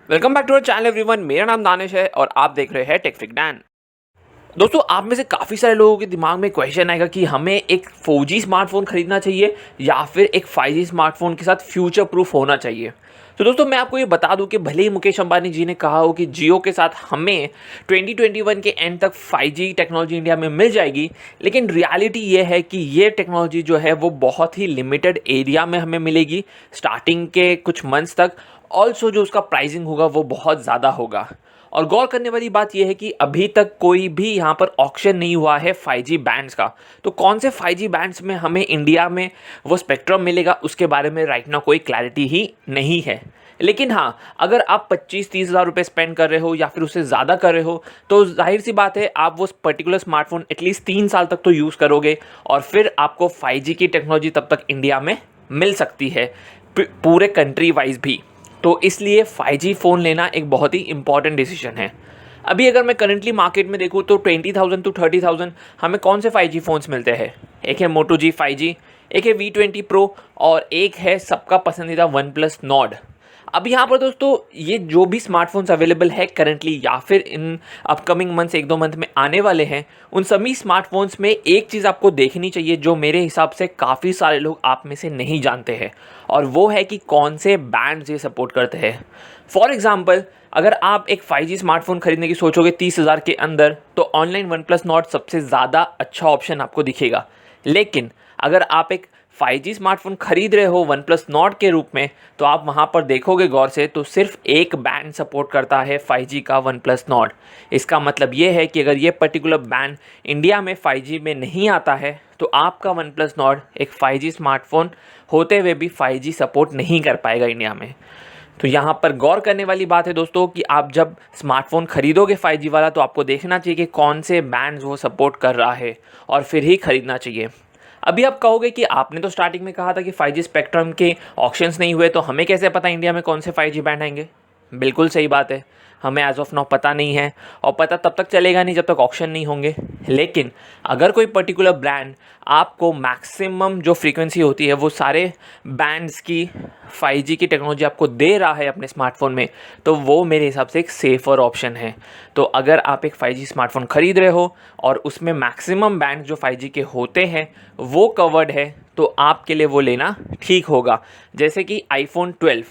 Welcome back to our channel everyone. मेरा नाम दानिश है और आप देख रहे हैं टेक डैन। दोस्तों, आप में से काफ़ी सारे लोगों के दिमाग में क्वेश्चन आएगा कि हमें एक 4G स्मार्टफोन खरीदना चाहिए या फिर एक 5G स्मार्टफोन के साथ फ्यूचर प्रूफ होना चाहिए। तो दोस्तों, मैं आपको ये बता दूं कि भले ही मुकेश अंबानी जी ने कहा हो कि जियो के साथ हमें 2021 के एंड तक 5G टेक्नोलॉजी इंडिया में मिल जाएगी, लेकिन रियलिटी ये है कि ये टेक्नोलॉजी जो है वो बहुत ही लिमिटेड एरिया में हमें मिलेगी स्टार्टिंग के कुछ मंथ्स तक। ऑल्सो जो उसका प्राइसिंग होगा वो बहुत ज़्यादा होगा। और गौर करने वाली बात यह है कि अभी तक कोई भी यहाँ पर ऑक्शन नहीं हुआ है 5G बैंड्स का। तो कौन से 5G बैंड्स में हमें इंडिया में वो स्पेक्ट्रम मिलेगा उसके बारे में राइट नाउ कोई क्लैरिटी ही नहीं है। लेकिन हाँ, अगर आप 25-30 हज़ार रुपये स्पेंड कर रहे हो या फिर उससे ज़्यादा कर रहे हो तो जाहिर सी बात है आप वो पर्टिकुलर स्मार्टफोन एटलीस्ट 3 साल तक तो यूज़ करोगे और फिर आपको 5G की टेक्नोलॉजी तब तक इंडिया में मिल सकती है, पूरे कंट्री वाइज भी। तो इसलिए 5G फ़ोन लेना एक बहुत ही इंपॉर्टेंट डिसीजन है। अभी अगर मैं करंटली मार्केट में देखूँ तो 20,000 to 30,000 हमें कौन से 5G फ़ोन्स मिलते हैं। एक है Moto G 5G, एक है V20 Pro और एक है सबका पसंदीदा OnePlus Nord। अब यहाँ पर दोस्तों, ये जो भी स्मार्टफोन्स अवेलेबल है करंटली या फिर इन अपकमिंग मंथ्स 1-2 मंथ में आने वाले हैं, उन सभी स्मार्टफोन्स में एक चीज़ आपको देखनी चाहिए जो मेरे हिसाब से काफ़ी सारे लोग आप में से नहीं जानते हैं, और वो है कि कौन से बैंड्स ये सपोर्ट करते हैं। फॉर एग्जाम्पल, अगर आप एक 5G स्मार्टफोन खरीदने की सोचोगे 30,000 के अंदर, तो ऑनलाइन OnePlus Nord सबसे ज़्यादा अच्छा ऑप्शन आपको दिखेगा। लेकिन अगर आप एक 5G स्मार्टफोन खरीद रहे हो OnePlus Nord के रूप में, तो आप वहाँ पर देखोगे गौर से तो सिर्फ एक बैंड सपोर्ट करता है 5G का OnePlus Nord। इसका मतलब ये है कि अगर ये पर्टिकुलर बैंड इंडिया में 5G में नहीं आता है तो आपका OnePlus Nord एक 5G स्मार्टफोन होते हुए भी 5G सपोर्ट नहीं कर पाएगा इंडिया में। तो यहाँ पर गौर करने वाली बात है दोस्तों कि आप जब स्मार्टफोन खरीदोगे 5G वाला तो आपको देखना चाहिए कि कौन से बैंड्स वो सपोर्ट कर रहा है और फिर ही खरीदना चाहिए। अभी आप कहोगे कि आपने तो स्टार्टिंग में कहा था कि 5G स्पेक्ट्रम के ऑक्शंस नहीं हुए, तो हमें कैसे पता इंडिया में कौन से 5G बैंड आएंगे। बिल्कुल सही बात है, हमें एज ऑफ नाउ पता नहीं है और पता तब तक चलेगा नहीं जब तक ऑक्शन नहीं होंगे। लेकिन अगर कोई पर्टिकुलर ब्रांड आपको मैक्सिमम जो फ्रीक्वेंसी होती है वो सारे बैंड्स की 5G की टेक्नोलॉजी आपको दे रहा है अपने स्मार्टफोन में, तो वो मेरे हिसाब से एक सेफ़र ऑप्शन है। तो अगर आप एक 5G स्मार्टफोन ख़रीद रहे हो और उसमें मैक्सिमम बैंड जो 5G के होते हैं वो कवर्ड है, तो आपके लिए वो लेना ठीक होगा। जैसे कि iPhone 12।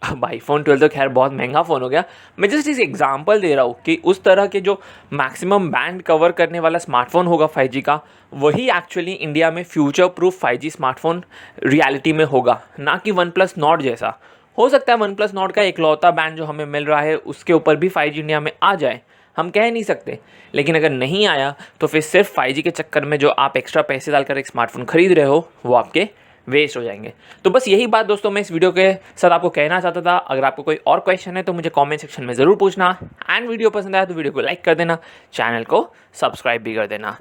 अब iPhone 12 तो खैर बहुत महंगा फ़ोन हो गया, मैं जस्ट इस एग्जांपल दे रहा हूँ कि उस तरह के जो मैक्सिमम बैंड कवर करने वाला स्मार्टफोन होगा 5G का, वही एक्चुअली इंडिया में future proof 5G smartphone reality में होगा, ना कि OnePlus Nord जैसा। हो सकता है OnePlus Nord का इकलौता बैंड जो हमें मिल रहा है उसके ऊपर भी 5G इंडिया में आ जाए, हम कह नहीं सकते। लेकिन अगर नहीं आया तो फिर सिर्फ 5G के चक्कर में जो आप एक्स्ट्रा पैसे डालकर एक स्मार्टफोन खरीद रहे हो वो आपके वेस्ट हो जाएंगे। तो बस यही बात दोस्तों मैं इस वीडियो के साथ आपको कहना चाहता था। अगर आपको कोई और क्वेश्चन है तो मुझे कमेंट सेक्शन में ज़रूर पूछना, एंड वीडियो पसंद आया तो वीडियो को लाइक कर देना, चैनल को सब्सक्राइब भी कर देना।